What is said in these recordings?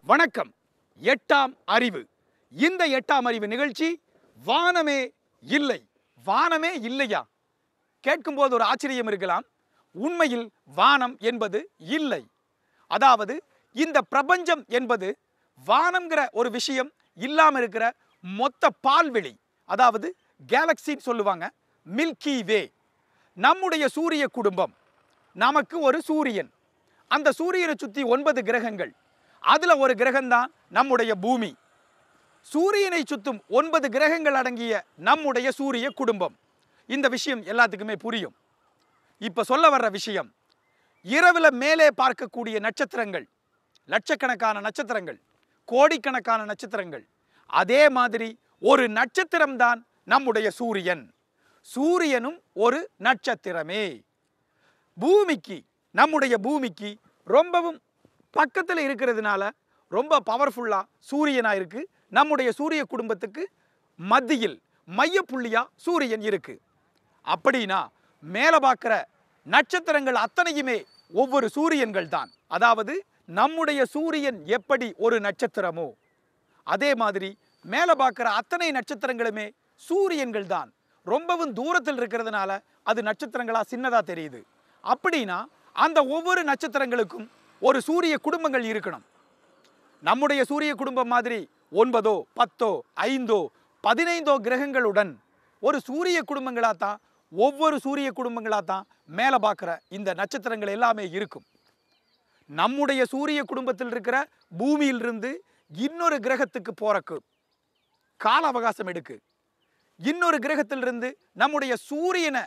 வணக்கம். எட்டாம் அறிவு. இந்த எட்டாம் அறிவு நிகழ்ச்சி வானமே இல்லை. வானமே இல்லையா? கேட்கும்போது ஒரு ஆச்சரியம் இருக்கலாம். உண்மையில் வானம் என்பது இல்லை. அதாவது இந்த பிரபஞ்சம் என்பது வானம்ங்கிற ஒரு விஷயம் இல்லாமல் இருக்கிற மொத்த பால்வெளி, அதாவது கேலக்சின்னு சொல்லுவாங்க, மில்கி வே. நம்முடைய சூரிய குடும்பம், நமக்கு ஒரு சூரியன், அந்த சூரியனை சுற்றி 9 கிரகங்கள், அதுல ஒரு கிரகம்தான் நம்முடைய பூமி. சூரியனை சுற்றும் 9 கிரகங்கள் அடங்கிய நம்முடைய சூரிய குடும்பம். இந்த விஷயம் எல்லாத்துக்குமே புரியும். இப்ப சொல்ல வர்ற விஷயம், இரவுல மேலே பார்க்கக்கூடிய நட்சத்திரங்கள், லட்சக்கணக்கான நட்சத்திரங்கள், கோடிக்கணக்கான நட்சத்திரங்கள், அதே மாதிரி ஒரு நட்சத்திரம் தான் நம்முடைய சூரியன். சூரியனும் ஒரு நட்சத்திரமே. பூமிக்கு, நம்முடைய பூமிக்கு ரொம்பவும் பக்கத்தில் இருக்கிறதுனால ரொம்ப பவர்ஃபுல்லா சூரியனா இருக்கு. நம்முடைய சூரிய குடும்பத்துக்கு மத்தியில் மையப்புள்ளியா சூரியன் இருக்கு. அப்படின்னா மேல பார்க்கிற நட்சத்திரங்கள் அத்தனையுமே ஒவ்வொரு சூரியன்கள் தான். அதாவது நம்முடைய சூரியன் எப்படி ஒரு நட்சத்திரமோ அதே மாதிரி மேல பார்க்கிற அத்தனை நட்சத்திரங்களுமே சூரியன்கள் தான். ரொம்பவும் தூரத்தில் இருக்கிறதுனால அது நட்சத்திரங்களா சின்னதா தெரியுது. அப்படின்னா அந்த ஒவ்வொரு நட்சத்திரங்களுக்கும் ஒரு சூரிய குடும்பங்கள் இருக்கணும். நம்முடைய சூரிய குடும்பம் மாதிரி 9, 10, 5, 15 கிரகங்களுடன் ஒரு சூரிய குடும்பங்களா தான், ஒவ்வொரு சூரிய குடும்பங்களா தான் மேல பார்க்கிற இந்த நட்சத்திரங்கள் எல்லாமே இருக்கும். நம்முடைய சூரிய குடும்பத்தில் இருக்கிற பூமியிலிருந்து இன்னொரு கிரகத்துக்கு போறக்கு கால அவகாசம் எடுக்கு. இன்னொரு கிரகத்திலிருந்து நம்முடைய சூரியனை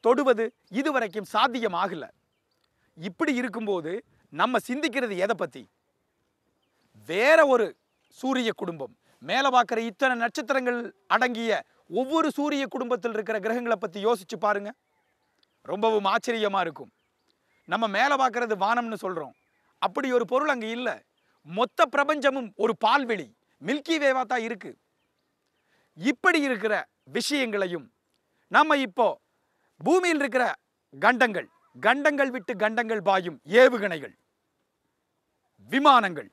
தொடுவது இதுவரைக்கும் சாத்தியமாகல. இப்படி இருக்கும்போது நம்ம சிந்திக்கிறது எதை பத்தி? வேற ஒரு சூரிய குடும்பம், மேல பார்க்கிற இத்தனை நட்சத்திரங்கள் அடங்கிய ஒவ்வொரு சூரிய குடும்பத்தில் இருக்கிற கிரகங்களை பத்தி யோசிச்சு பாருங்க. ரொம்பவும் ஆச்சரியமா இருக்கும். நம்ம மேல பார்க்கறது வானம்னு சொல்றோம், அப்படி ஒரு பொருள் அங்க இல்லை. மொத்த பிரபஞ்சமும் ஒரு பால்வெளி, மில்கி வேவா தான் இருக்கு. இப்படி இருக்கிற விஷயங்களையும் நம்ம இப்போ பூமியில் இருக்கிற கண்டங்கள், கண்டங்கள் விட்டு கண்டங்கள் பாயும் ஏவுகணைகள், விமானங்கள்,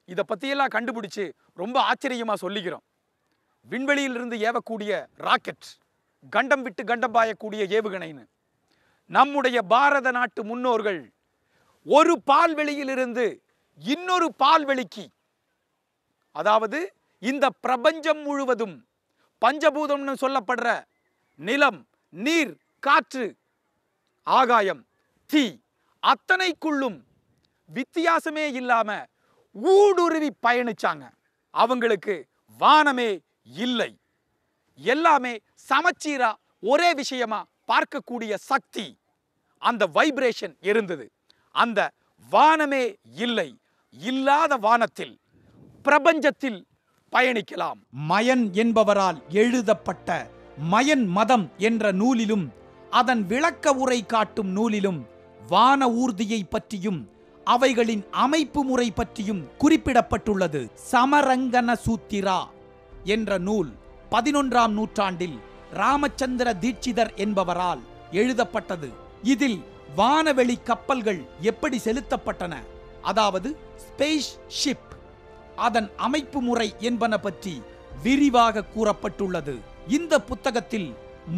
இதை பற்றியெல்லாம் கண்டுபிடிச்சு ரொம்ப ஆச்சரியமா சொல்லிக்கிறோம். விண்வெளியிலிருந்து ஏவக்கூடிய ராக்கெட், கண்டம் விட்டு கண்டம் பாயக்கூடிய ஏவுகணைன்னு. நம்முடைய பாரத நாட்டு முன்னோர்கள் ஒரு பால்வெளியிலிருந்து இன்னொரு பால்வெளிக்கு, அதாவது இந்த பிரபஞ்சம் முழுவதும் பஞ்சபூதம்னு சொல்லப்படுற நிலம், நீர், காற்று, ஆகாயம், தீ, அத்தனைக்குள்ளும் வித்தியாசமே இல்லாம ஊடுருவி பயணிச்சாங்க. அவங்களுக்கு வானமே இல்லை. எல்லாமே சமச்சீரா ஒரே விஷயமா பார்க்கக்கூடிய சக்தி, அந்த வைப்ரேஷன் இருந்தது. அந்த வானமே இல்லை. இல்லாத வானத்தில், பிரபஞ்சத்தில் பயணிக்கலாம். மயன் என்பவரால் எழுதப்பட்ட மயன் மதம் என்ற நூலிலும் அதன் விளக்க உரை காட்டும் நூலிலும் வான ஊர்தியை பற்றியும் அவைகளின் அமைப்பு முறை பற்றியும் குறிப்பிடப்பட்டுள்ளது. சமரங்கன சூத்திரா என்ற நூல் 11ஆம் நூற்றாண்டில் ராமச்சந்திர தீட்சிதர் என்பவரால் எழுதப்பட்டது. இதில் வானவெளி கப்பல்கள் எப்படி செலுத்தப்பட்டன, அதாவது ஸ்பேஸ் ஷிப், அதன் அமைப்பு முறை என்பன பற்றி விரிவாக கூறப்பட்டுள்ளது. இந்த புத்தகத்தில்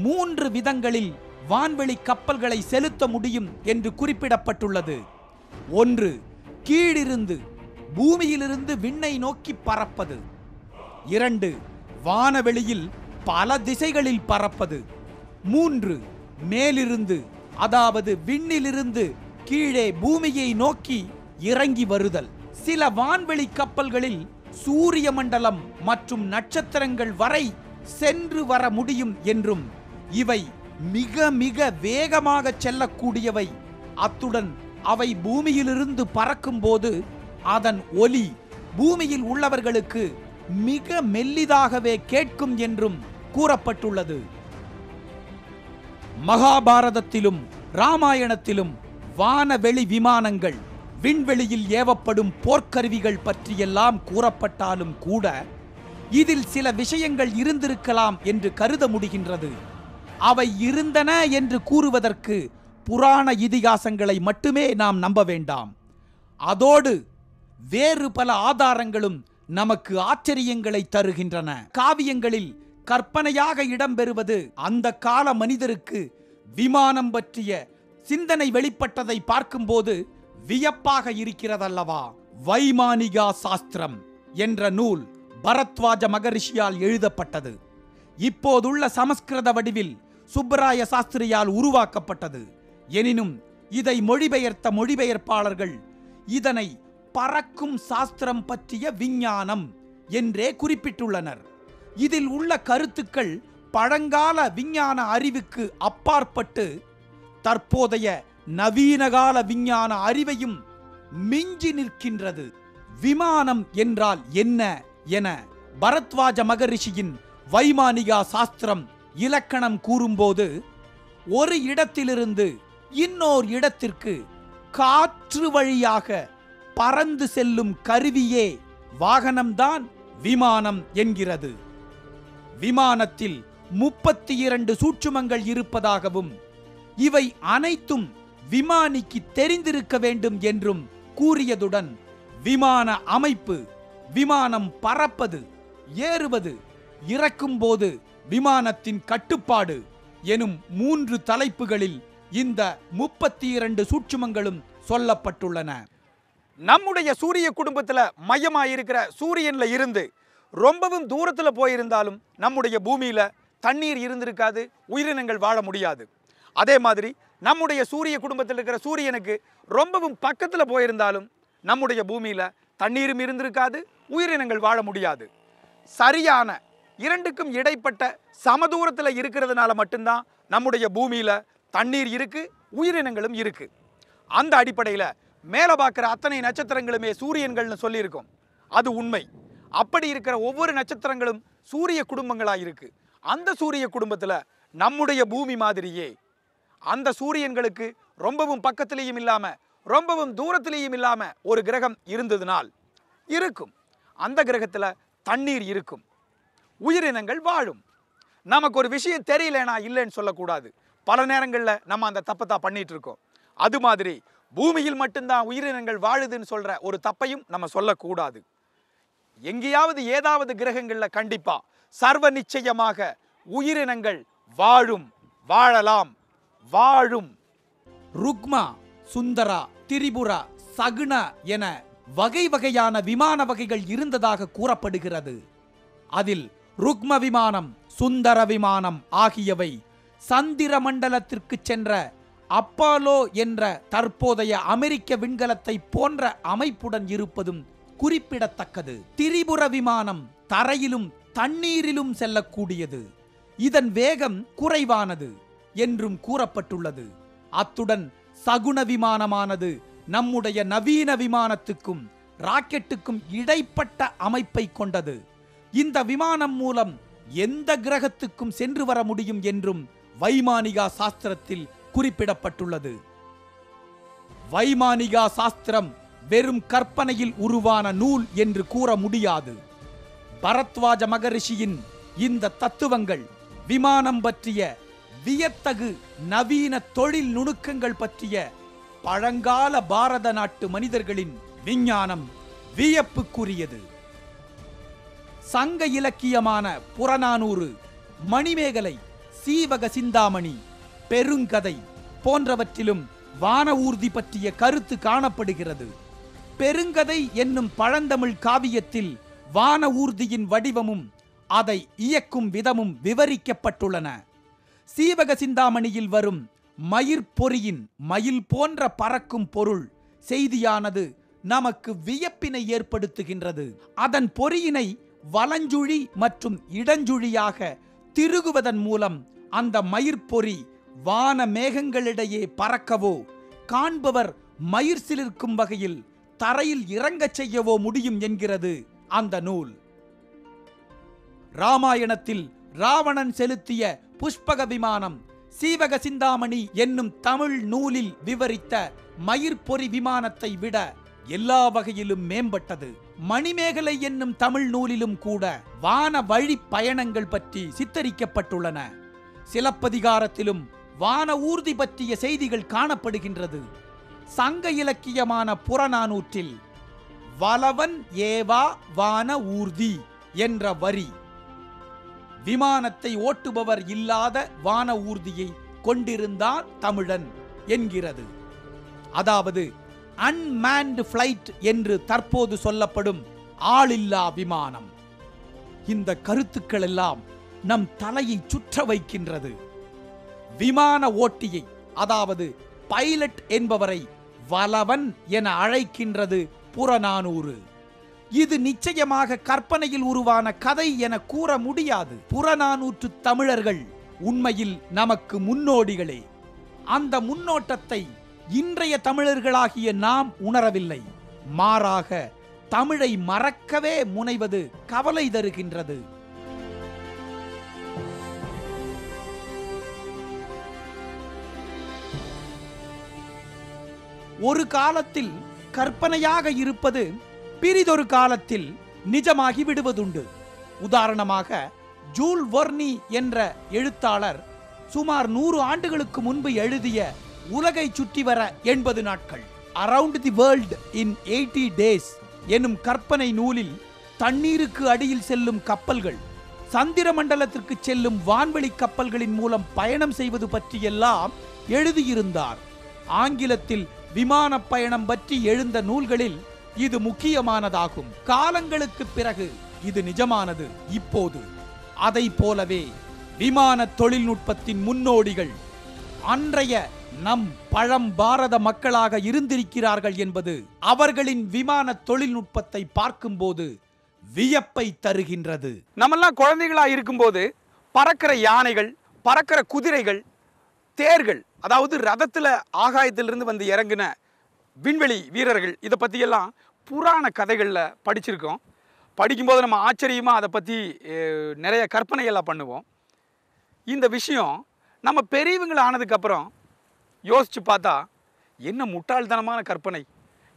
3 விதங்களில் வான்வெளி கப்பல்களை செலுத்த முடியும் என்று குறிப்பிடப்பட்டுள்ளது. 1. கீழிருந்து பூமியிலிருந்து விண்ணை நோக்கி பறப்பது. 2. வானவெளியில் பல திசைகளில் பறப்பது. 3. மேலிருந்து, அதாவது விண்ணிலிருந்து கீழே பூமியை நோக்கி இறங்கி வருதல். சில வான்வெளி கப்பல்களில் சூரிய மண்டலம் மற்றும் நட்சத்திரங்கள் வரை சென்று வர முடியும் என்றும், இவை மிக மிக வேகமாக செல்லக்கூடியவை, அத்துடன் அவை பூமியிலிருந்து பறக்கும் போது அதன் ஒலி பூமியில் உள்ளவர்களுக்கு மிக மெல்லிதாகவே கேட்கும் என்றும் கூறப்பட்டுள்ளது. மகாபாரதத்திலும் ராமாயணத்திலும் வானவெளி விமானங்கள், விண்வெளியில் ஏவப்படும் போர்க்கருவிகள் பற்றியெல்லாம் கூறப்பட்டாலும் கூட இதில் சில விஷயங்கள் இருந்திருக்கலாம் என்று கருத முடிகின்றது. அவை இருந்தன என்று கூறுவதற்கு புராண இதிகாசங்களை மட்டுமே நாம் நம்ப வேண்டாம். அதோடு வேறு பல ஆதாரங்களும் நமக்கு ஆச்சரியங்களை தருகின்றன. காவியங்களில் கற்பனையாக இடம்பெறுவது அந்த கால மனிதருக்கு விமானம் பற்றிய சிந்தனை வெளிப்பட்டதை பார்க்கும்போது வியப்பாக இருக்கிறதல்லவா? வைமானிகா சாஸ்திரம் என்ற நூல் பரத்வாஜ மகரிஷியால் எழுதப்பட்டது. இப்போதுள்ள சமஸ்கிருத வடிவில் சுப்பராய சாஸ்திரியால் உருவாக்கப்பட்டது. எனினும் இதை மொழிபெயர்த்த மொழிபெயர்ப்பாளர்கள் இதனை பறக்கும் சாஸ்திரம் பற்றிய விஞ்ஞானம் என்றே குறிப்பிட்டுள்ளனர். இதில் உள்ள கருத்துக்கள் பழங்கால விஞ்ஞான அறிவுக்கு அப்பாற்பட்டு தற்போதைய நவீனகால விஞ்ஞான அறிவையும் மிஞ்சி நிற்கின்றது. விமானம் என்றால் என்ன என பரத்வாஜ மகரிஷியின் வைமானிகா சாஸ்திரம் இலக்கணம் கூறும்போது, ஒரு இடத்திலிருந்து இன்னோர் இடத்திற்கு காற்று வழியாக பறந்து செல்லும் கருவியே வாகனம்தான் விமானம் என்கிறது. விமானத்தில் 32 சூட்சுமங்கள் இருப்பதாகவும் இவை அனைத்தும் விமானிக்கு தெரிந்திருக்க வேண்டும் என்றும் கூறியதுடன், விமான அமைப்பு, விமானம் பறப்பது, ஏறுவது, இறக்கும்போது விமானத்தின் கட்டுப்பாடு எனும் 3 தலைப்புகளில் இந்த 32 சூட்சுமங்களும் சொல்லப்பட்டுள்ளன. நம்முடைய சூரிய குடும்பத்தில் மையமாயிருக்கிற சூரியன்ல இருந்து ரொம்பவும் தூரத்தில் போயிருந்தாலும் நம்முடைய பூமியில தண்ணீர் இருந்திருக்காது, உயிரினங்கள் வாழ முடியாது. அதே மாதிரி நம்முடைய சூரிய குடும்பத்தில் இருக்கிற சூரியனுக்கு ரொம்பவும் பக்கத்தில் போயிருந்தாலும் நம்முடைய பூமியில தண்ணீரும் இருந்திருக்காது, உயிரினங்கள் வாழ முடியாது. சரியான இரண்டுக்கும் இடைப்பட்ட சமதூரத்தில் இருக்கிறதுனால மட்டும்தான் நம்முடைய பூமியில தண்ணீர் இருக்கு, உயிரினங்களும் இருக்கு. அந்த அடிப்படையில் மேலே பார்க்குற அத்தனை நட்சத்திரங்களுமே சூரியன்கள்னு சொல்லியிருக்கோம். அது உண்மை. அப்படி இருக்கிற ஒவ்வொரு நட்சத்திரங்களும் சூரிய குடும்பங்களாக இருக்கு. அந்த சூரிய குடும்பத்தில் நம்முடைய பூமி மாதிரியே அந்த சூரியன்களுக்கு ரொம்பவும் பக்கத்திலையும் இல்லாமல் ரொம்பவும் தூரத்திலையும் இல்லாமல் ஒரு கிரகம் இருந்ததுனால் இருக்கும். அந்த கிரகத்தில் தண்ணீர் இருக்கும், உயிரினங்கள் வாழும். நமக்கு ஒரு விஷயம் தெரியலனா இல்லைன்னு சொல்லக்கூடாது. பல நேரங்களில் நம்ம அந்த தப்பை தான் பண்ணிட்டு இருக்கோம். அது மாதிரி பூமியில் மட்டும்தான் உயிரினங்கள் வாழுதுன்னு சொல்ற ஒரு தப்பையும் நம்ம சொல்லக்கூடாது. எங்கேயாவது ஏதாவது கிரகங்களில் கண்டிப்பா சர்வ நிச்சயமாக உயிரினங்கள் வாழும், வாழலாம், வாழும். ருக்மா, சுந்தரா, திரிபுரா, சகுன என வகை வகையான விமான வகைகள் இருந்ததாக கூறப்படுகிறது. அதில் ருக்ம விமானம், சுந்தர விமானம் ஆகியவை சந்திர மண்டலத்திற்கு சென்ற அப்பாலோ என்ற தற்போதைய அமெரிக்க விண்கலத்தை போன்ற அமைப்புடன் இருப்பதும் குறிப்பிடத்தக்கது. திரிபுர விமானம் தரையிலும் தண்ணீரிலும் செல்லக்கூடியது. இதன் வேகம் குறைவானது என்றும் கூறப்பட்டுள்ளது. அத்துடன் சகுன விமானமானது நம்முடைய நவீன விமானத்துக்கும் ராக்கெட்டுக்கும் இடைப்பட்ட அமைப்பை கொண்டது. இந்த விமானம் மூலம் எந்த கிரகத்துக்கும் சென்று வர முடியும் என்றும் வைமானிகா சாஸ்திரத்தில் குறிப்பிடப்பட்டுள்ளது. வைமானிகா சாஸ்திரம் வெறும் கற்பனையில் உருவான நூல் என்று கூற முடியாது. பரத்வாஜ மகரிஷியின் இந்த தத்துவங்கள் விமானம் பற்றிய வியத்தகு நவீன தொழில் நுணுக்கங்கள் பற்றிய பழங்கால பாரத நாட்டு மனிதர்களின் விஞ்ஞானம் வியப்புக்குரியது. சங்க இலக்கியமான புறநானூறு, மணிமேகலை, சீவக சிந்தாமணி, பெருங்கதை போன்றவற்றிலும் வான ஊர்தி பற்றிய கருத்து காணப்படுகிறது. பெருங்கதை என்னும் பழந்தமிழ் காவியத்தில் வான ஊர்தியின் வடிவமும் அதை இயக்கும் விதமும் விவரிக்கப்பட்டுள்ளன. சீவக சிந்தாமணியில் வரும் மயிர்பொறியின் மயில் போன்ற பறக்கும் பொருள் செய்தியானது நமக்கு வியப்பினை ஏற்படுத்துகின்றது. அதன் பொறியினை வலஞ்சுழி மற்றும் இடஞ்சுழியாக திருகுவதன் மூலம் அந்த மயிர்பொறி வான மேகங்களிடையே பறக்கவோ, காண்பவர் மயிர் சிலிர்க்கும் வகையில் தரையில் இறங்கச் செய்யவோ முடியும் என்கிறது அந்த நூல். ராமாயணத்தில் ராவணன் செலுத்திய புஷ்பக விமானம் சீவக சிந்தாமணி என்னும் தமிழ் நூலில் விவரித்த மயிர்பொறி விமானத்தை விட எல்லா வகையிலும் மேம்பட்டது. மணிமேகலை என்னும் தமிழ் நூலிலும் கூட வான வழி பயணங்கள் பற்றி சித்தரிக்கப்பட்டுள்ளன. சிலப்பதிகாரத்திலும் வான ஊர்தி பற்றிய செய்திகள் காணப்படுகின்றது. சங்க இலக்கியமான புறநானூற்றில் வலவன் ஏவா வான ஊர்தி என்ற வரி விமானத்தை ஓட்டுபவர் இல்லாத வான ஊர்தியை கொண்டிருந்தார் தமிழன் என்கிறது. அதாவது அன்மேன்டு பிளைட் என்று தற்போது சொல்லப்படும் ஆளில்லா விமானம். இந்த கருத்துக்கள் எல்லாம் நம் தலையை சுற்ற வைக்கின்றது. விமான ஓட்டியை, அதாவது பைலட் என்பவரை வலவன் என அழைக்கின்றது புறநானூறு. இது நிச்சயமாக கற்பனையில் உருவான கதை என கூற முடியாது. புறநானூற்று தமிழர்கள் உண்மையில் நமக்கு முன்னோடிகளே. அந்த முன்னோட்டத்தை இன்றைய தமிழர்களாகிய நாம் உணரவில்லை. மாறாக தமிழை மறக்கவே முனைவது கவலை தருகின்றது. ஒரு காலத்தில் கற்பனையாக இருப்பது பிரிதொரு காலத்தில் நிஜமாகி விடுவதுண்டு. உதாரணமாக ஜூல் வெர்னி என்ற எழுத்தாளர் சுமார் 100 ஆண்டுகளுக்கு முன்பு எழுதிய உலகை சுற்றி வர 80 நாட்கள், around the world in 80 days எனும் கற்பனை நூலில் தண்ணீருக்கு அடியில் செல்லும் கப்பல்கள், சந்திர மண்டலத்திற்கு செல்லும் வான்வெளி கப்பல்களின் மூலம் பயணம் செய்வது பற்றியெல்லாம் எழுதியிருந்தார். ஆங்கிலத்தில் விமான பயணம் பற்றி எழுந்த நூல்களில் இது முக்கியமானதாகும். காலங்களுக்கு பிறகு இது நிஜமானது. இப்போது அதை போலவே விமான தொழில்நுட்பத்தின் முன்னோடிகள் அன்றைய நம் பழம் பாரத மக்களாக இருந்திருக்கிறார்கள் என்பது அவர்களின் விமான தொழில்நுட்பத்தை பார்க்கும்போது வியப்பை தருகின்றது. நம்மெல்லாம் குழந்தைகளா இருக்கும்போது பறக்கிற யானைகள், பறக்கிற குதிரைகள், தேர்கள், அதாவது ரதத்துல ஆகாயத்திலிருந்து வந்து இறங்கின விண்வெளி வீரர்கள், இதை பற்றியெல்லாம் புராண கதைகளில் படிச்சிருக்கோம். படிக்கும்போது நம்ம ஆச்சரியமாக அதை பற்றி நிறைய கற்பனைகள்லாம் பண்ணுவோம். இந்த விஷயம் நம்ம பெரியவங்கள் ஆனதுக்கப்புறம் யோசித்து பார்த்தா என்ன முட்டாள்தனமான கற்பனை,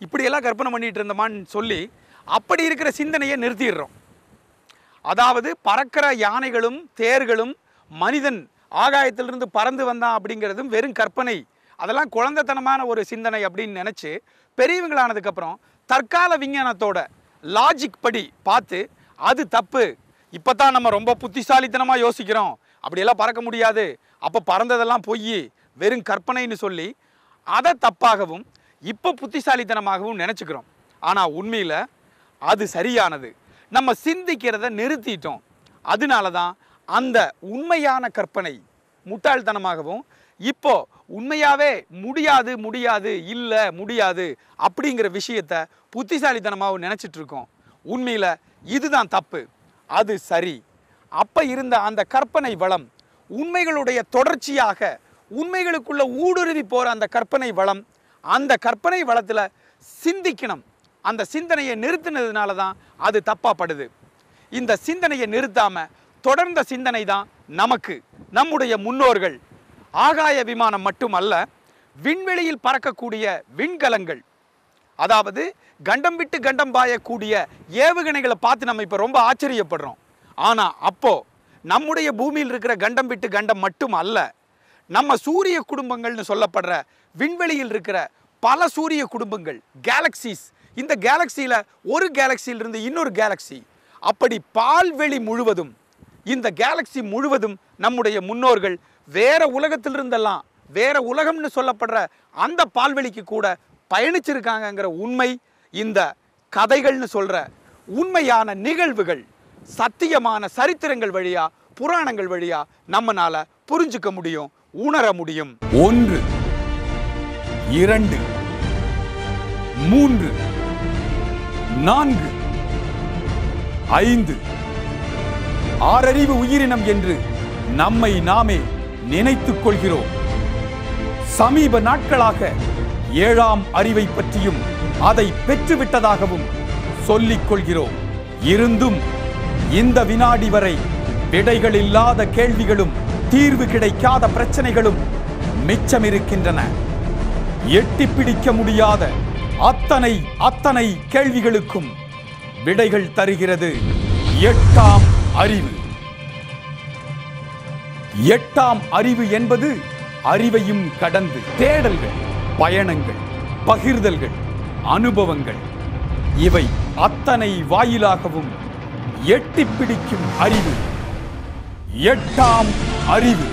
இப்படியெல்லாம் கற்பனை பண்ணிகிட்டு இருந்தோமான்னு சொல்லி அப்படி இருக்கிற சிந்தனையை நிறுத்திடுறோம். அதாவது பறக்கிற யானைகளும் தேர்களும் மனிதன் ஆகாயத்திலிருந்து பறந்து வந்தான் அப்படிங்கிறதும் வெறும் கற்பனை, அதெல்லாம் குழந்தைத்தனமான ஒரு சிந்தனை அப்படின்னு நினச்சி பெரியவங்களானதுக்கப்புறம் தற்கால விஞ்ஞானத்தோட லாஜிக் படி பார்த்து அது தப்பு, இப்போ தான் நம்ம ரொம்ப புத்திசாலித்தனமாக யோசிக்கிறோம், அப்படியெல்லாம் பறக்க முடியாது, அப்போ பறந்ததெல்லாம் பொய், வெறும் கற்பனைன்னு சொல்லி அதை தப்பாகவும் இப்போ புத்திசாலித்தனமாகவும் நினச்சிக்கிறோம். ஆனால் உண்மையில் அது சரியானது. நம்ம சிந்திக்கிறத நிறுத்திட்டோம். அதனால தான் அந்த உண்மையான கற்பனை முட்டாள்தனமாகவும் இப்போ உண்மையாகவே முடியாது இல்லை முடியாது அப்படிங்கிற விஷயத்தை புத்திசாலித்தனமாகவும் நினச்சிட்டு இருக்கோம். உண்மையில் இதுதான் தப்பு, அது சரி. அப்போ இருந்த அந்த கற்பனை வளம் உண்மைகளுடைய தொடர்ச்சியாக உண்மைகளுக்குள்ள ஊடுருவி போகிற அந்த கற்பனை வளம், அந்த கற்பனை வளத்தில் சிந்திக்கணும். அந்த சிந்தனையை நிறுத்தினதுனால தான் அது தப்பாப்படுது. இந்த சிந்தனையை நிறுத்தாமல் தொடர்ந்த சிந்தனை தான் நமக்கு நம்முடைய முன்னோர்கள் ஆகாய விமானம் மட்டுமல்ல, விண்வெளியில் பறக்கக்கூடிய விண்கலங்கள், அதாவது கண்டம் விட்டு கண்டம் பாயக்கூடிய ஏவுகணைகளை பார்த்து நம்ம இப்போ ரொம்ப ஆச்சரியப்படுறோம். ஆனால் அப்போ நம்முடைய பூமியில் இருக்கிற கண்டம் விட்டு கண்டம் மட்டும் அல்ல, நம்ம சூரிய குடும்பங்கள்னு சொல்லப்படுற விண்வெளியில் இருக்கிற பல சூரிய குடும்பங்கள், கேலக்சிஸ், இந்த கேலக்சியில் ஒரு கேலக்சியிலிருந்து இன்னொரு கேலக்சி, அப்படி பால்வெளி முழுவதும், இந்த கேலக்சி முழுவதும் நம்முடைய முன்னோர்கள் வேற உலகத்திலிருந்தெல்லாம் வேற உலகம்னு சொல்லப்படுற அந்த பால்வெளிக்கு கூட பயணிச்சிருக்காங்கங்கிற உண்மை இந்த கதைகள்னு சொல்ற உண்மையான நிகழ்வுகள், சத்தியமான சரித்திரங்கள் வழியா, புராணங்கள் வழியா நம்மனால புரிஞ்சுக்க முடியும், உணர முடியும். 1 2 3 4 5 6 உயிரினம் என்று நம்மை நாமே நினைத்துக் கொள்கிறோம். சமீப நாட்களாக 7ஆம் அறிவை பற்றியும் அதை பெற்றுவிட்டதாகவும் சொல்லிக் கொள்கிறோம். இருந்தும் இந்த வினாடி வரை விடைகள் இல்லாத கேள்விகளும் தீர்வு கிடைக்காத பிரச்சனைகளும் மிச்சமிருக்கின்றன. எட்டி பிடிக்க முடியாத அத்தனை கேள்விகளுக்கும் விடைகள் தருகிறது 8ஆம் அறிவு. 8ஆம் அறிவு என்பது அறிவையும் கடந்து தேடல்கள், பயணங்கள், பகிர்தல்கள், அனுபவங்கள், இவை அத்தனை வாயிலாகவும் எட்டிப் பிடிக்கும் அறிவு, எட்டாம் அறிவு.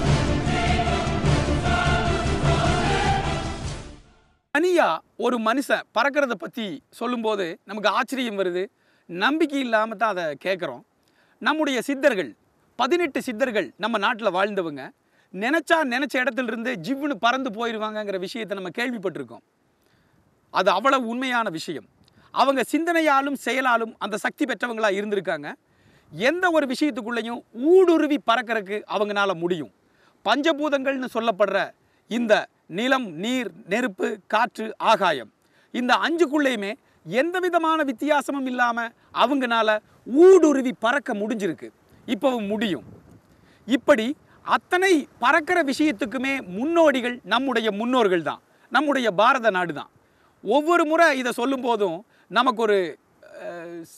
தனியா ஒரு மனுஷன் பறக்கிறத பற்றி சொல்லும்போது நமக்கு ஆச்சரியம் வருது, நம்பிக்கை இல்லாமல் தான் அதை கேட்குறோம். நம்முடைய சித்தர்கள் 18 சித்தர்கள் நம்ம நாட்டில் வாழ்ந்தவங்க நினச்ச இடத்துலேருந்து ஜிவ்னு பறந்து போயிடுவாங்கங்கிற விஷயத்தை நம்ம கேள்விப்பட்டிருக்கோம். அது அவ்வளவு உண்மையான விஷயம். அவங்க சிந்தனையாலும் செயலாலும் அந்த சக்தி பெற்றவங்களாக இருந்திருக்காங்க. எந்த ஒரு விஷயத்துக்குள்ளேயும் ஊடுருவி பறக்கிறதுக்கு அவங்களால முடியும். பஞ்சபூதங்கள்னு சொல்லப்படுற இந்த நிலம், நீர், நெருப்பு, காற்று, ஆகாயம், இந்த 5க்குள்ளேயுமே எந்த விதமான வித்தியாசமும் இல்லாமல் அவங்களால ஊடுருவி பறக்க முடிஞ்சிருக்கு, இப்போவும் முடியும். இப்படி அத்தனை பறக்கிற விஷயத்துக்குமே முன்னோடிகள் நம்முடைய முன்னோர்கள் தான், நம்முடைய பாரத நாடு தான். ஒவ்வொரு முறை இதை சொல்லும் போதும் நமக்கு ஒரு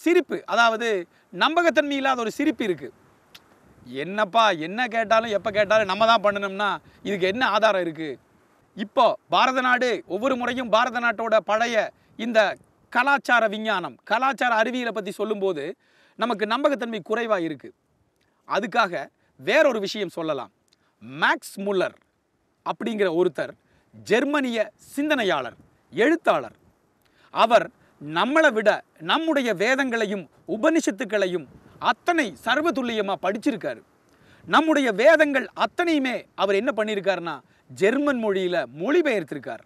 சிரிப்பு, அதாவது நம்பகத்தன்மை இல்லாத ஒரு சிரிப்பு இருக்குது. என்னப்பா என்ன கேட்டாலும் எப்போ கேட்டாலும் நம்ம தான் பண்ணணும்னா இதுக்கு என்ன ஆதாரம் இருக்குது? இப்போ பாரத நாடு ஒவ்வொரு முறையும் பாரத நாட்டோட பழைய இந்த கலாச்சார விஞ்ஞானம், கலாச்சார அறிவியலை பற்றி சொல்லும்போது நமக்கு நம்பகத்தன்மை குறைவாக இருக்குது. அதுக்காக வேறொரு விஷயம் சொல்லலாம். மேக்ஸ் முல்லர் அப்படிங்கிற ஒருத்தர் ஜெர்மனிய சிந்தனையாளர், எழுத்தாளர். அவர் நம்மளை விட நம்முடைய வேதங்களையும் உபனிஷத்துக்களையும் அத்தனை சர்வதுல்லியமாக படிச்சிருக்காரு. நம்முடைய வேதங்கள் அத்தனையுமே அவர் என்ன பண்ணியிருக்காருன்னா ஜெர்மன் மொழியில் மொழிபெயர்த்திருக்கார்.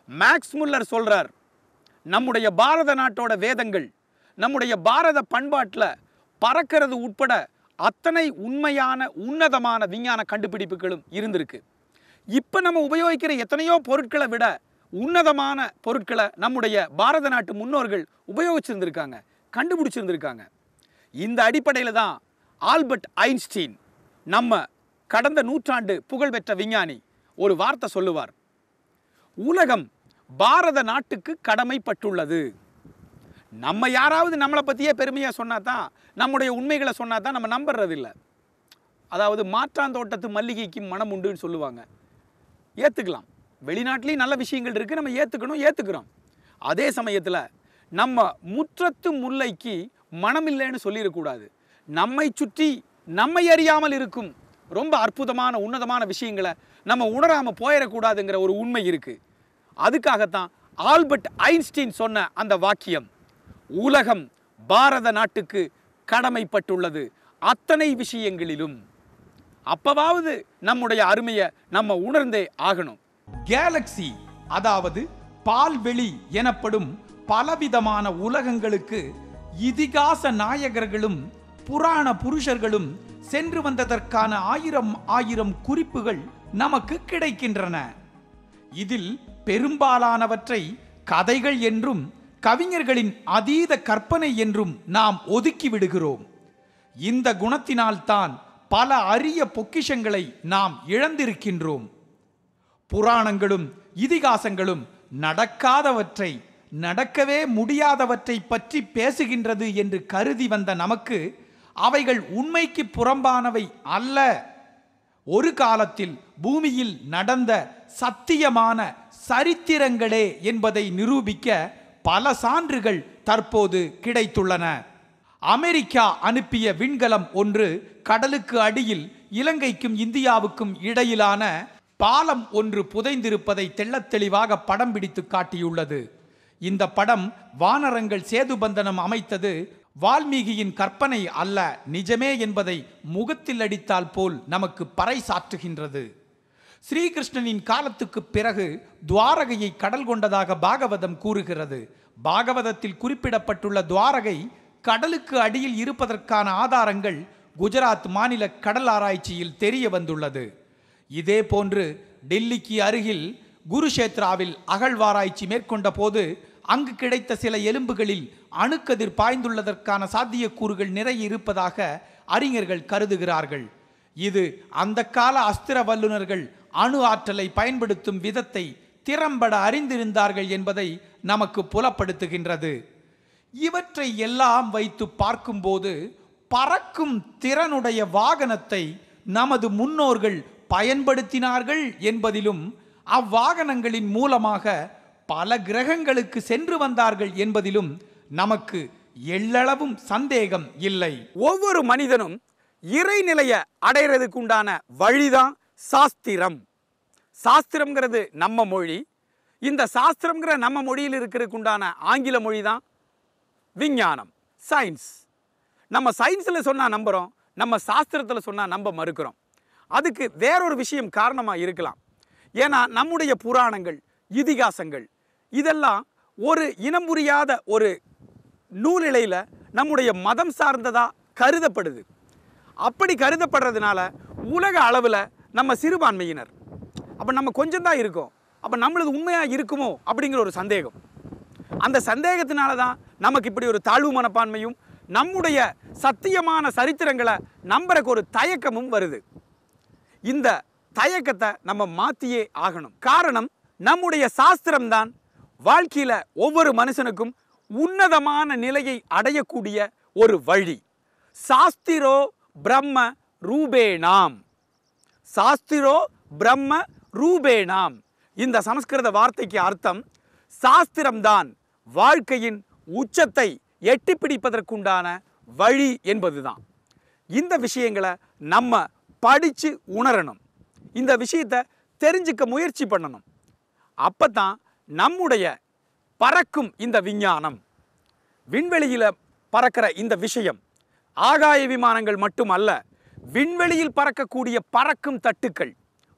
மேக்ஸ் முல்லர் சொல்கிறார், நம்முடைய பாரத நாட்டோட வேதங்கள் நம்முடைய பாரத பண்பாட்டில் பறக்கிறது உட்பட அத்தனை உண்மையான உன்னதமான விஞ்ஞான கண்டுபிடிப்புகளும் இருந்திருக்கு. இப்போ நம்ம உபயோகிக்கிற எத்தனையோ பொருட்களை விட உன்னதமான பொருட்களை நம்முடைய பாரத நாட்டு முன்னோர்கள் உபயோகிச்சிருந்திருக்காங்க, கண்டுபிடிச்சிருந்திருக்காங்க. இந்த அடிப்படையில் தான் ஆல்பர்ட் ஐன்ஸ்டீன், நம்ம கடந்த நூற்றாண்டு புகழ்பெற்ற விஞ்ஞானி, ஒரு வார்த்தை சொல்லுவார். உலகம் பாரத நாட்டுக்கு கடமைப்பட்டுள்ளது. நம்ம யாராவது நம்மளை பற்றியே பெருமையாக சொன்னா தான், நம்முடைய உண்மைகளை சொன்னா தான் நம்ம நம்புறதில்லை. அதாவது மாற்றாந்தோட்டத்து மல்லிகைக்கு மனம் உண்டுன்னு சொல்லுவாங்க. ஏற்றுக்கலாம், வெளிநாட்டிலையும் நல்ல விஷயங்கள் இருக்குது, நம்ம ஏற்றுக்கிறோம். அதே சமயத்தில் நம்ம முற்றத்து முல்லைக்கு மனம் இல்லைன்னு சொல்லிடக்கூடாது. நம்மை சுற்றி நம்மை அறியாமல் இருக்கும் ரொம்ப அற்புதமான உன்னதமான விஷயங்களை நம்ம உணராமல் போயிடக்கூடாதுங்கிற ஒரு உண்மை இருக்குது. அதுக்காகத்தான் ஆல்பர்ட் ஐன்ஸ்டீன் சொன்ன அந்த வாக்கியம், உலகம் பாரத நாட்டுக்கு கடமைப்பட்டுள்ளது அத்தனை விஷயங்களிலும். அப்பவாவது நம்முடைய அருமையை நம்ம உணர்ந்தே ஆகணும். கேலக்சி, அதாவது பால்வெளி எனப்படும் பலவிதமான உலகங்களுக்கு இதிகாச நாயகர்களும் புராண புருஷர்களும் சென்று வந்ததற்கான ஆயிரம் குறிப்புகள் நமக்கு கிடைக்கின்றன. இதில் பெரும்பாலானவற்றை கதைகள் என்றும் கவிஞர்களின் அதீத கற்பனை என்றும் நாம் ஒதுக்கி விடுகிறோம். இந்த குணத்தினால்தான் பல அரிய பொக்கிஷங்களை நாம் இழந்திருக்கின்றோம். புராணங்களும் இதிகாசங்களும் நடக்காதவற்றை, நடக்கவே முடியாதவற்றை பற்றி பேசுகின்றது என்று கருதி வந்த நமக்கு அவைகள் உண்மைக்கு புறம்பானவை அல்ல. ஒரு காலத்தில் பூமியில் நடந்த சத்தியமான சரித்திரங்களே என்பதை நிரூபிக்க பல சான்றுகள் தற்போது கிடைத்துள்ளன. அமெரிக்கா அனுப்பிய விண்கலம் ஒன்று கடலுக்கு அடியில் இலங்கைக்கும் இந்தியாவுக்கும் இடையிலான பாலம் ஒன்று புதைந்திருப்பதை தெள்ளத் தெளிவாக படம் பிடித்து காட்டியுள்ளது. இந்த படம் வானரங்கள் சேதுபந்தனம் அமைத்தது வால்மீகியின் கற்பனை அல்ல, நிஜமே என்பதை முகத்தில் அடித்தால் போல் நமக்கு பறைசாற்றுகின்றது. ஸ்ரீகிருஷ்ணனின் காலத்துக்கு பிறகு துவாரகையை கடல் கொண்டதாக பாகவதம் கூறுகிறது. பாகவதத்தில் குறிப்பிடப்பட்டுள்ள துவாரகை கடலுக்கு அடியில் இருப்பதற்கான ஆதாரங்கள் குஜராத் மாநில கடல் ஆராய்ச்சியில் தெரிய வந்துள்ளது. இதே போன்று டெல்லிக்கு அருகில் குருஷேத்ராவில் அகழ்வாராய்ச்சி மேற்கொண்ட போது அங்கு கிடைத்த சில எலும்புகளில் அணுக்கதிர் பாய்ந்துள்ளதற்கான சாத்தியக்கூறுகள் நிறைய இருப்பதாக அறிஞர்கள் கருதுகிறார்கள். இது அந்த கால அஸ்திர வல்லுநர்கள் அணு ஆற்றலை பயன்படுத்தும் விதத்தை திறம்பட அறிந்திருந்தார்கள் என்பதை நமக்கு புலப்படுத்துகின்றது. இவற்றை எல்லாம் வைத்து பார்க்கும்போது பறக்கும் திறனுடைய வாகனத்தை நமது முன்னோர்கள் பயன்படுத்தினார்கள் என்பதிலும் அவ்வாகனங்களின் மூலமாக பல கிரகங்களுக்கு சென்று வந்தார்கள் என்பதிலும் நமக்கு எள்ளளவும் சந்தேகம் இல்லை. ஒவ்வொரு மனிதனும் இறைநிலையை அடைகிறதுக்கு உண்டான வழிதான் சாஸ்திரம். சாஸ்திரம்ங்கிறது நம்ம மொழி. இந்த சாஸ்திரம்ங்கிற நம்ம மொழியில் இருக்கிறதுக்கு உண்டான ஆங்கில மொழி தான் விஞ்ஞானம், சயின்ஸ். நம்ம சயின்ஸில் சொன்னால் நம்புகிறோம், நம்ம சாஸ்திரத்தில் சொன்னால் நம்ப மறுக்கிறோம். அதுக்கு வேறொரு விஷயம் காரணமாக இருக்கலாம். ஏன்னா நம்முடைய புராணங்கள், இதிகாசங்கள் இதெல்லாம் ஒரு இனம் புரியாத ஒரு நூலிழையில் நம்முடைய மதம் சார்ந்ததாக கருதப்படுது. அப்படி கருதப்படுறதுனால உலக அளவில் நம்ம சிறுபான்மையினர். அப்போ நம்ம கொஞ்சம் தான் இருக்கோம். அப்போ நம்மளது உண்மையாக இருக்குமோ அப்படிங்கிற ஒரு சந்தேகம். அந்த சந்தேகத்தினால தான் நமக்கு இப்படி ஒரு தாழ்வு மனப்பான்மையும் நம்முடைய சத்தியமான சரித்திரங்களை நம்புறக்கு ஒரு தயக்கமும் வருது. இந்த தயக்கத்தை நம்ம மாற்றியே ஆகணும். காரணம், நம்முடைய சாஸ்திரம்தான் வாழ்க்கையில் ஒவ்வொரு மனுஷனுக்கும் உன்னதமான நிலையை அடையக்கூடிய ஒரு வழி. சாஸ்திரோ பிரம்ம ரூபேணாம். சாஸ்திரோ பிரம்ம ரூபேணாம். இந்த சமஸ்கிருத வார்த்தைக்கு அர்த்தம் சாஸ்திரம்தான் வாழ்க்கையின் உச்சத்தை எட்டி பிடிப்பதற்குண்டான வழி என்பதுதான். இந்த விஷயங்களை நம்ம படித்து உணரணும். இந்த விஷயத்தை தெரிஞ்சுக்க முயற்சி பண்ணணும். அப்போ தான் நம்முடைய பறக்கும் இந்த விஞ்ஞானம், விண்வெளியில் பறக்கிற இந்த விஷயம், ஆகாய விமானங்கள் மட்டுமல்ல, விண்வெளியில் பறக்கக்கூடிய பறக்கும் தட்டுக்கள்.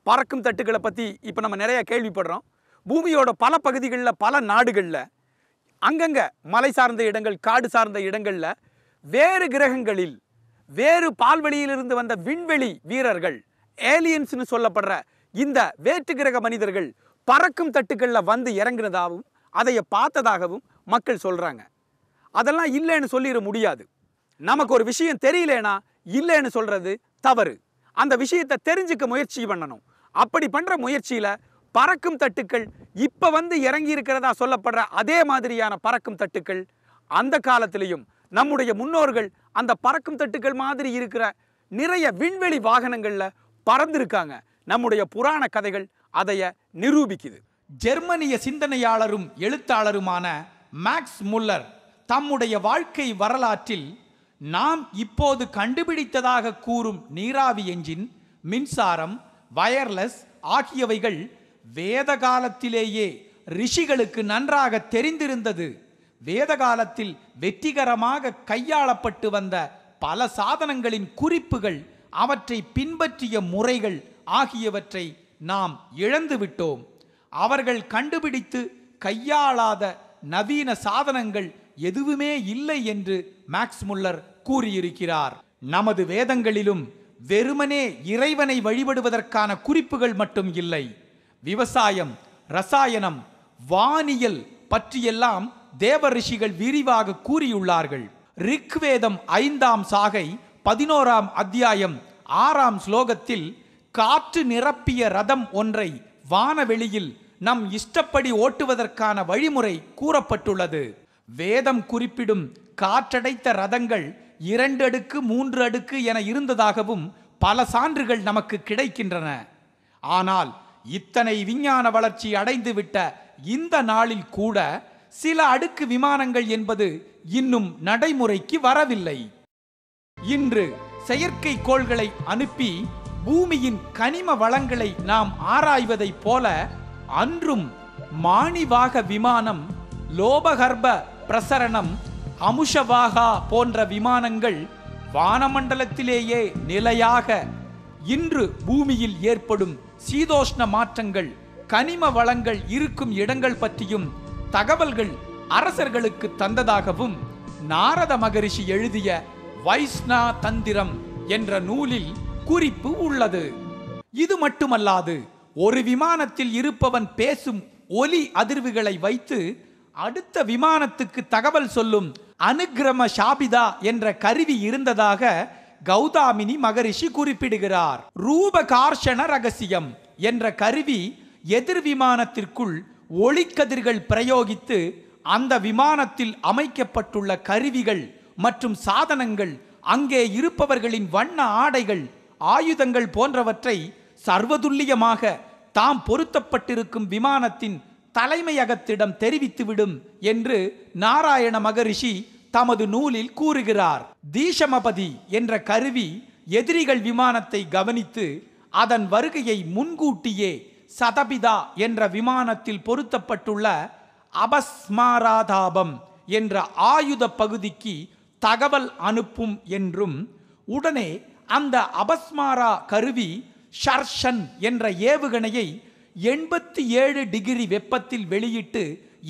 பறக்கும் தட்டுக்களை பற்றி இப்போ நம்ம நிறைய கேள்விப்படுறோம். பூமியோட பல பகுதிகளில், பல நாடுகளில், அங்கங்கே மலை சார்ந்த இடங்கள், காடு சார்ந்த இடங்களில், வேறு கிரகங்களில், வேறு பால்வெளியிலிருந்து வந்த விண்வெளி வீரர்கள், ஏலியன்ஸ்னு சொல்லப்படுற இந்த வேற்று கிரக மனிதர்கள் பறக்கும் தட்டுக்களில் வந்து இறங்குனதாகவும் அதைய பார்த்ததாகவும் மக்கள் சொல்கிறாங்க. அதெல்லாம் இல்லைன்னு சொல்லிட முடியாது. நமக்கு ஒரு விஷயம் தெரியலனா இல்லைன்னு சொல்கிறது தவறு. அந்த விஷயத்தை தெரிஞ்சுக்க முயற்சி பண்ணணும். அப்படி பண்ணுற முயற்சியில் பறக்கும் தட்டுக்கள் இப்போ வந்து இறங்கி இருக்கிறதா சொல்லப்படுற அதே மாதிரியான பறக்கும் தட்டுக்கள் அந்த காலத்திலையும் நம்முடைய முன்னோர்கள் அந்த பறக்கும் தட்டுக்கள் மாதிரி இருக்கிற நிறைய விண்வெளி வாகனங்களில் பறந்திருக்காங்க. நம்முடைய புராண கதைகள் அதைய நிரூபிக்குது. ஜெர்மனிய சிந்தனையாளரும் எழுத்தாளருமான மேக்ஸ் முல்லர் தம்முடைய வாழ்க்கை வரலாற்றில் நாம் இப்போது கண்டுபிடித்ததாக கூறும் நீராவி என்ஜின், மின்சாரம், வயர்லெஸ் ஆகியவைகள் வேத காலத்திலேயே ரிஷிகளுக்கு நன்றாக தெரிந்திருந்தது. வேத காலத்தில் வெற்றிகரமாக கையாளப்பட்டு வந்த பல சாதனங்களின் குறிப்புகள், அவற்றை பின்பற்றிய முறைகள் ஆகியவற்றை நாம் இழந்துவிட்டோம். அவர்கள் கண்டுபிடித்து கையாளாத நவீன சாதனங்கள் எதுவுமே இல்லை என்று மேக்ஸ் முல்லர் கூறியிருக்கிறார். நமது வேதங்களிலும் வெறுமனே இறைவனை வழிபடுவதற்கான குறிப்புகள் மட்டும் இல்லை. விவசாயம், ரசாயனம், வானியல் பற்றியெல்லாம் தேவ ரிஷிகள் விரிவாக கூறியுள்ளார்கள். ரிக்வேதம் 5ஆம் சாகை 11ஆம் அத்தியாயம் 6ஆம் ஸ்லோகத்தில் காற்று நிரப்பிய ரதம் ஒன்றை வானவெளியில் நம் இஷ்டப்படி ஓட்டுவதற்கான வழிமுறை கூறப்பட்டுள்ளது. வேதம் குறிப்பிடும் காற்றடைத்த ரதங்கள் 2 அடுக்கு 3 அடுக்கு என இருந்ததாகவும் பல சான்றுகள் நமக்கு கிடைக்கின்றன. ஆனால் இத்தனை விஞ்ஞான வளர்ச்சி அடைந்துவிட்ட இந்த நாளில் கூட சில அடுக்கு விமானங்கள் என்பது இன்னும் நடைமுறைக்கு வரவில்லை. இன்று செயற்கைக்கோள்களை அனுப்பி பூமியின் கனிம வளங்களை நாம் ஆராய்வதைப் போல அன்றும் மாணிவாக விமானம், லோபகர்ப பிரசரணம், அமுஷவாகா போன்ற விமானங்கள் வானமண்டலத்திலேயே நிலையாக இன்று பூமியில் ஏற்படும் சீதோஷ்ண மாற்றங்கள், கனிம வளங்கள் இருக்கும் இடங்கள் பற்றியும் தகவல்கள் அரசர்களுக்கு தந்ததாகவும் நாரத மகரிஷி எழுதிய வைஷ்ணா தந்திரம் என்ற நூலில் குறிப்பு உள்ளது. இது மட்டுமல்லாது ஒரு விமானத்தில் இருப்பவன் பேசும் ஒலி அதிர்வுகளை வைத்து அடுத்த விமானத்துக்கு தகவல் சொல்லும் அனுக்கிரம சாபிதா என்ற கருவி இருந்ததாக கௌதாமினி மகரிஷி குறிப்பிடுகிறார். ரூபகார்ஷண ரகசியம் என்ற கருவி எதிர் விமானத்திற்குள் ஒளிக்கதிர்கள் பிரயோகித்து அந்த விமானத்தில் அமைக்கப்பட்டுள்ள கருவிகள் மற்றும் சாதனங்கள், அங்கே இருப்பவர்களின் வண்ண ஆடைகள், ஆயுதங்கள் போன்றவற்றை சர்வதுல்லியமாக தாம் பொருத்தப்பட்டிருக்கும் விமானத்தின் தலைமையகத்திடம் தெரிவித்துவிடும் என்று நாராயண மகரிஷி தமது நூலில் கூறுகிறார். தீஷமபதி என்ற கருவி எதிரிகள் விமானத்தை கவனித்து அதன் வருகையை முன்கூட்டியே சதபிதா என்ற விமானத்தில் பொருத்தப்பட்டுள்ள அபஸ்மாராதாபம் என்ற ஆயுத பகுதிக்கு தகவல் அனுப்பும் என்றும், உடனே அந்த அபஸ்மாரா கருவி ஷர்ஷன் என்ற ஏவுகணையை 87 டிகிரி வெப்பத்தில் வெளியிட்டு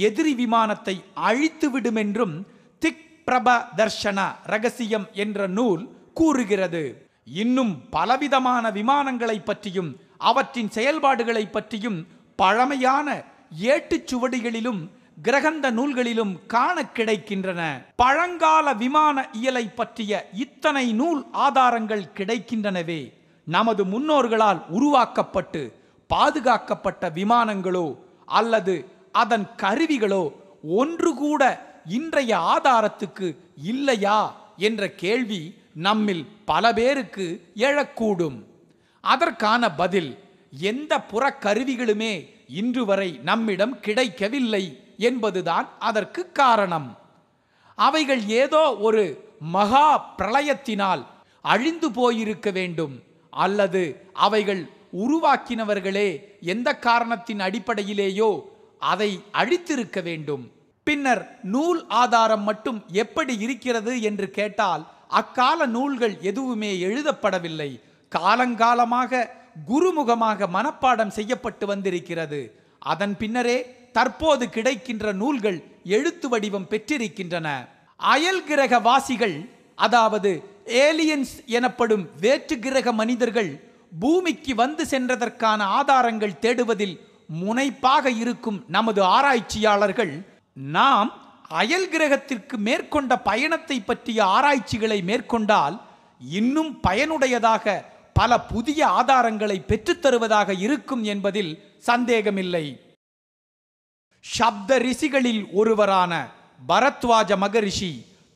எதிரி விமானத்தை அழித்துவிடும் என்றும் திக் பிரப தர்ஷன ரகசியம் என்ற நூல் கூறுகிறது. இன்னும் பலவிதமான விமானங்களை பற்றியும் அவற்றின் செயல்பாடுகளை பற்றியும் பழமையான ஏட்டுச்சுவடிகளிலும் கிரகந்த நூல்களிலும் காண கிடைக்கின்றன. பழங்கால விமான இயலை பற்றிய இத்தனை நூல் ஆதாரங்கள் கிடைக்கின்றனவே, நமது முன்னோர்களால் உருவாக்கப்பட்டு பாதுகாக்கப்பட்ட விமானங்களோ அல்லது அதன் கருவிகளோ ஒன்று கூட இன்றைய ஆதாரத்துக்கு இல்லையா என்ற கேள்வி நம்மில் பல பேருக்கு எழக்கூடும். அதற்கான பதில், எந்த புறக்கருவிகளுமே இன்று வரை நம்மிடம் கிடைக்கவில்லை என்பதுதான் அதற்கு காரணம். அவைகள் ஏதோ ஒரு மகா பிரளயத்தினால் அழிந்து போயிருக்க வேண்டும், அல்லது அவைகள் உருவாக்கினவர்களே எந்த காரணத்தின் அடிப்படையிலேயோ அதை அழித்திருக்க வேண்டும். பின்னர் நூல் ஆதாரம் மட்டும் எப்படி இருக்கிறது என்று கேட்டால், அக்கால நூல்கள் எதுவுமே எழுதப்படவில்லை. காலங்காலமாக குருமுகமாக மனப்பாடம் செய்யப்பட்டு வந்திருக்கிறது. அதன் பின்னரே தற்போது கிடைக்கின்ற நூல்கள் எழுத்து வடிவம் பெற்றிருக்கின்றன. அயல் கிரக வாசிகள், அதாவது ஏலியன்ஸ் எனப்படும் வேற்று கிரக மனிதர்கள் பூமிக்கு வந்து சென்றதற்கான ஆதாரங்கள் தேடுவதில் முனைப்பாக இருக்கும் நமது ஆராய்ச்சியாளர்கள், நாம் அயல் கிரகத்திற்கு மேற்கொண்ட பயணத்தை பற்றிய ஆராய்ச்சிகளை மேற்கொண்டால் இன்னும் பயனுடையதாக பல புதிய ஆதாரங்களை பெற்றுத்தருவதாக இருக்கும் என்பதில் சந்தேகமில்லை. சப்த ரிஷிகளில் ஒருவரான பரத்வாஜ மகரிஷி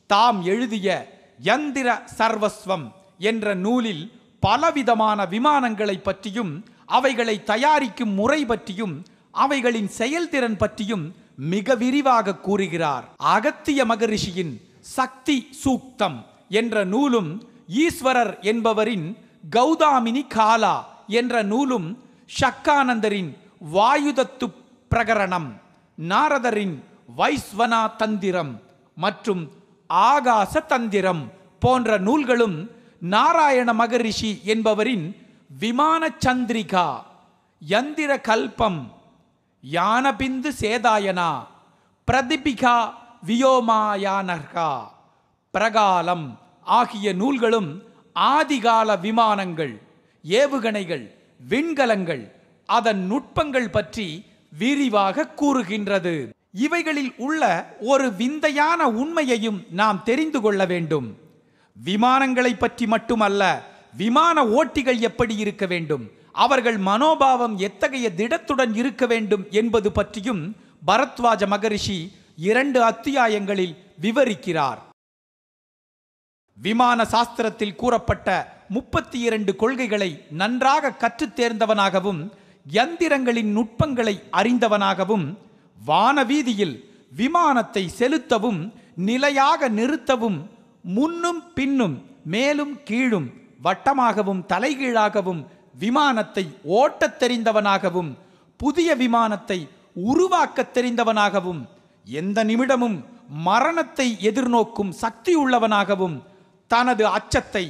தாம் எழுதிய யந்திர சர்வஸ்வம் என்ற நூலில் பலவிதமான விமானங்களை பற்றியும் அவைகளை தயாரிக்கும் முறை பற்றியும் அவைகளின் செயல்திறன் பற்றியும் மிக விரிவாக கூறுகிறார். அகத்திய மகரிஷியின் சக்தி சூக்தம் என்ற நூலும், ஈஸ்வரர் என்பவரின் கௌதாமினி காலா என்ற நூலும், ஷக்கானந்தரின் வாயுதத்து பிரகரணம், நாரதரின் வைஸ்வனா தந்திரம் மற்றும் ஆகாச தந்திரம் போன்ற நூல்களும், நாராயண மகரிஷி என்பவரின் விமான சந்திரிகா, யந்திர கல்பம், யானபிந்து சேதாயனா, பிரதிபிகா வியோமாயானர்கா, பிரகாலம் ஆகிய நூல்களும் ஆதிகால விமானங்கள், ஏவுகணைகள், விண்கலங்கள், அதன் நுட்பங்கள் பற்றி விரிவாக கூறுகின்றது. இவைகளில் உள்ள ஒரு விந்தையான உண்மையையும் நாம் தெரிந்து கொள்ள வேண்டும். விமானங்களை பற்றி மட்டுமல்ல, விமான ஓட்டிகள் எப்படி இருக்க வேண்டும், அவர்கள் மனோபாவம் எத்தகைய திடத்துடன் இருக்க வேண்டும் என்பது பற்றியும் பரத்வாஜ மகரிஷி 2 அத்தியாயங்களில் விவரிக்கிறார். விமான சாஸ்திரத்தில் கூறப்பட்ட 32 கொள்கைகளை நன்றாக கற்றுத் தேர்ந்தவனாகவும் யந்திரங்களின் நுட்பங்களை அறிந்தவனாகவும் வானவீதியில் விமானத்தை செலுத்தவும் நிலையாக நிறுத்தவும் முன்னும் பின்னும் மேலும் கீழும் வட்டமாகவும் தலைகீழாகவும் விமானத்தை ஓட்டத் தெரிந்தவனாகவும் புதிய விமானத்தை உருவாக்கத் தெரிந்தவனாகவும் எந்த நிமிடமும் மரணத்தை எதிர்நோக்கும் சக்தி உள்ளவனாகவும் தனது அச்சத்தை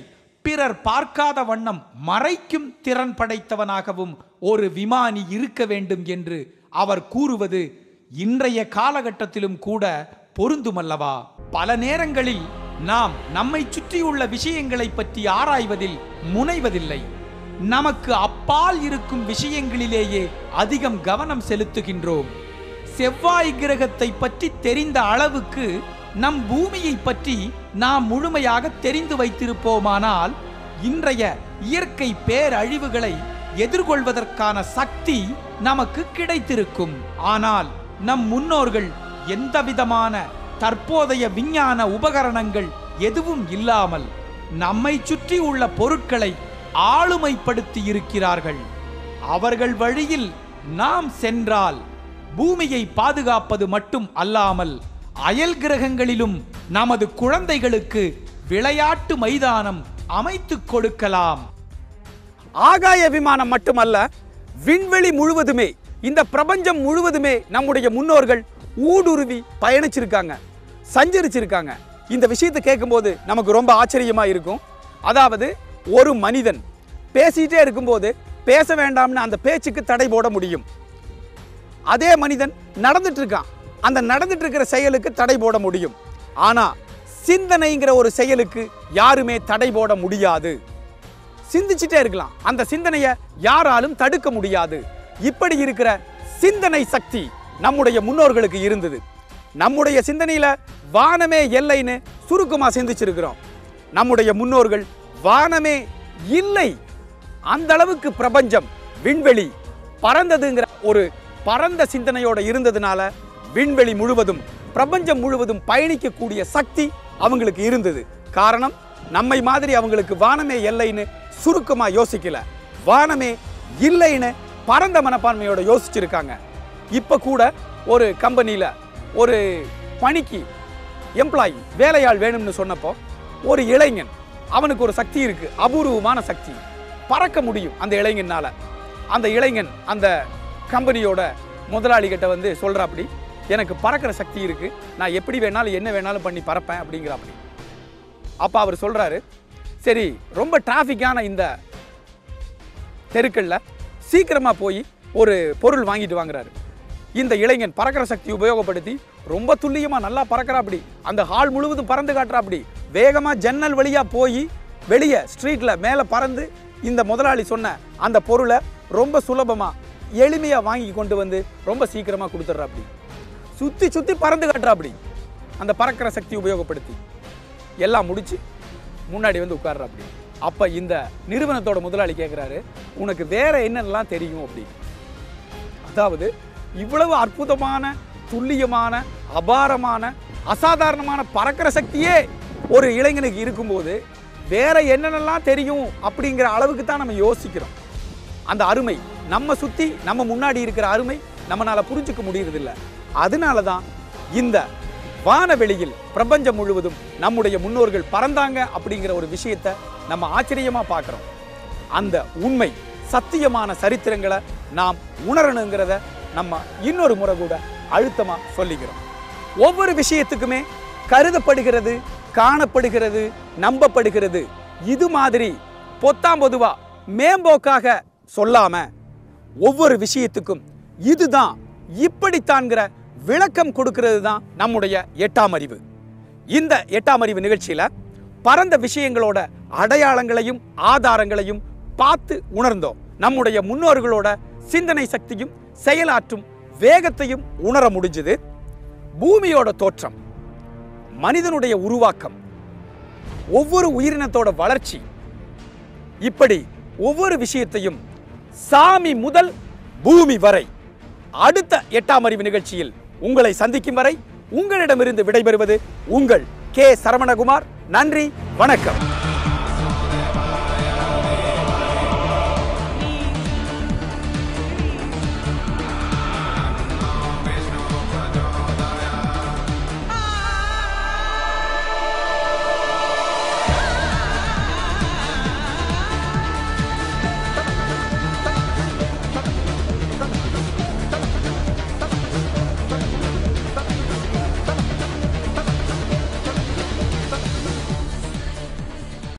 பிறர் பார்க்காத வண்ணம் மறைக்கும் திறன் படைத்தவனாகவும் ஒரு விமானி இருக்க வேண்டும் என்று அவர் கூறுவது இன்றைய காலகட்டத்திலும் கூட பொருந்துமல்லவா? பல நேரங்களில் நாம் நம்மை சுற்றியுள்ள விஷயங்களை பற்றி ஆராய்வதில் முனைவதில்லை. நமக்கு அப்பால் இருக்கும் விஷயங்களிலேயே அதிகம் கவனம் செலுத்துகின்றோம். செவ்வாய் கிரகத்தை பற்றி தெரிந்த அளவுக்கு நம் பூமியை பற்றி நாம் முழுமையாக தெரிந்து வைத்திருப்போமானால் இன்றைய இயற்கை பேரழிவுகளை எதிர்கொள்வதற்கான சக்தி நமக்கு கிடைத்திருக்கும். ஆனால் நம் முன்னோர்கள் எந்தவிதமான தற்போதைய விஞ்ஞான உபகரணங்கள் எதுவும் இல்லாமல் நம்மை சுற்றி உள்ள பொருட்களை ஆளுமைப்படுத்தி இருக்கிறார்கள். அவர்கள் வழியில் நாம் சென்றால் பூமியை பாதுகாப்பது மட்டும் அல்லாமல் அயல் கிரகங்களிலும் நமது குழந்தைகளுக்கு விளையாட்டு மைதானம் அமைத்துக் கொடுக்கலாம். ஆகாய விமானம் மட்டுமல்ல, விண்வெளி முழுவதுமே, இந்த பிரபஞ்சம் முழுவதுமே நம்முடைய முன்னோர்கள் ஊடுருவி பயணிச்சிருக்காங்க, சஞ்சரிச்சிருக்காங்க. இந்த விஷயத்தை கேட்கும்போது நமக்கு ரொம்ப ஆச்சரியமா இருக்கும். அதாவது ஒரு மனிதன் பேசிட்டே இருக்கும்போது பேச வேண்டாம்னு அந்த பேச்சுக்கு தடை போட முடியும். அதே மனிதன் நடந்துட்டு இருக்கான், அந்த நடந்துட்டு இருக்கிற செயலுக்கு தடை போட முடியும். ஆனா சிந்தனைங்கிற ஒரு செயலுக்கு யாருமே தடை போட முடியாது. சிந்திச்சுட்டே இருக்கலாம், அந்த சிந்தனையை யாராலும் தடுக்க முடியாது. இப்படி இருக்கிற சிந்தனை சக்தி நம்முடைய முன்னோர்களுக்கு இருந்தது. நம்முடைய சிந்தனையில வானமே எல்லைன்னு சுருக்கமா சிந்திச்சிருக்கிறோம். நம்முடைய முன்னோர்கள் வானமே இல்லை, அந்த அளவுக்கு பிரபஞ்சம் விண்வெளி பறந்ததுங்கிற ஒரு பரந்த சிந்தனையோட இருந்ததுனால விண்வெளி முழுவதும் பிரபஞ்சம் முழுவதும் பயணிக்கக்கூடிய சக்தி அவங்களுக்கு இருந்தது. காரணம், நம்மை மாதிரி அவங்களுக்கு வானமே எல்லைன்னு சுருக்கமா யோசிக்கல, வானமே இல்லைன்னு பரந்த மனப்பான்மையோட யோசிச்சிருக்காங்க. இப்ப கூட ஒரு கம்பெனியில ஒரு பணிக்கு எம்ப்ளாயி வேலையாள் வேணும்னு சொன்னப்போ ஒரு இளைஞன், அவனுக்கு ஒரு சக்தி இருக்கு, அபூர்வமான சக்தி, பறக்க முடியும் அந்த இளைஞனால. அந்த இளைஞன் அந்த கம்பெனியோட முதலாளிகிட்ட வந்து சொல்றாப்படி, எனக்கு பறக்கிற சக்தி இருக்கு, நான் எப்படி வேணாலும் என்ன வேணாலும் பண்ணி பறப்பேன் அப்படிங்கிறாப்படி. அப்ப அவர் சொல்றாரு, சரி ரொம்ப டிராஃபிக்கான இந்த தெருக்கள்ல சீக்கிரமா போய் ஒரு பொருள் வாங்கிட்டு வாங்குறாரு. இந்த இளைஞன் பறக்கிற சக்தி உபயோகப்படுத்தி ரொம்ப துல்லியமா நல்லா பறக்கிறாப்படி, அந்த ஹால் முழுவதும் பறந்து காட்டுறாப்படி, வேகமா ஜன்னல் வழியா போய் வெளியே ஸ்ட்ரீட்ல மேல பறந்து இந்த முதலாளி சொன்ன அந்த பொருளை ரொம்ப சுலபமா எளிமையா வாங்கி கொண்டு வந்து ரொம்ப சீக்கிரமா கொடுத்துட்றாப்படி. சுத்தி சுத்தி பறந்து காட்டுறாப்படி அந்த பறக்கிற சக்தி உபயோகப்படுத்தி. எல்லாம் முடிச்சு முன்னாடி வந்து உட்கார்றாப்படி. அப்ப இந்த நிறுவனத்தோட முதலாளி கேட்கிறாரு, உனக்கு வேற என்னென்னலாம் தெரியும் அப்படி. அதாவது இவ்வளவு அற்புதமான, துல்லியமான, அபாரமான, அசாதாரணமான பறக்கிற சக்தியே ஒரு இளைஞனுக்கு இருக்கும்போது வேற என்னென்னலாம் தெரியும் அப்படிங்கிற அளவுக்கு தான் நம்ம யோசிக்கிறோம். அந்த அருமை நம்ம சுத்தி நம்ம முன்னாடி இருக்கிற அருமை நம்மளால புரிஞ்சுக்க முடியறதில்லை. அதனால தான் இந்த வானவெளியில் பிரபஞ்சம் முழுவதும் நம்முடைய முன்னோர்கள் பறந்தாங்க அப்படிங்கிற ஒரு விஷயத்தை நம்ம ஆச்சரியமா பார்க்கிறோம். அந்த உண்மை சத்தியமான சரித்திரங்களை நாம் உணரணுங்கிறத நம்ம இன்னொரு முறை கூட அழுத்தமா சொல்லிக்கிறோம். ஒவ்வொரு விஷயத்துக்குமே கருதப்படுகிறது, காணப்படுகிறது, நம்பப்படுகிறது, இது மாதிரி பொத்தாம் பொதுவா மேம்போக்காக சொல்லாம ஒவ்வொரு விஷயத்துக்கும் இதுதான் இப்படித்தான்கிற விளக்கம் கொடுக்கிறது தான் நம்முடைய 8ஆம் அறிவு. இந்த 8ஆம் அறிவு நிகழ்ச்சியில பரந்த விஷயங்களோட அடையாளங்களையும் ஆதாரங்களையும் பார்த்து உணர்ந்தோம். நம்முடைய முன்னோர்களோட சிந்தனை சக்தியும் செயலாற்றும் வேகத்தையும் உணர முடிஞ்சது. பூமியோட தோற்றம், மனிதனுடைய உருவாக்கம், ஒவ்வொரு உயிரினத்தோட வளர்ச்சி, இப்படி ஒவ்வொரு விஷயத்தையும் சாமி முதல் பூமி வரை அடுத்த 8ஆம் அறிவு நிகழ்ச்சியில் உங்களை சந்திக்கும் வரை உங்களிடமிருந்து விடைபெறுவது உங்கள் கே. சரவணகுமார். நன்றி, வணக்கம்.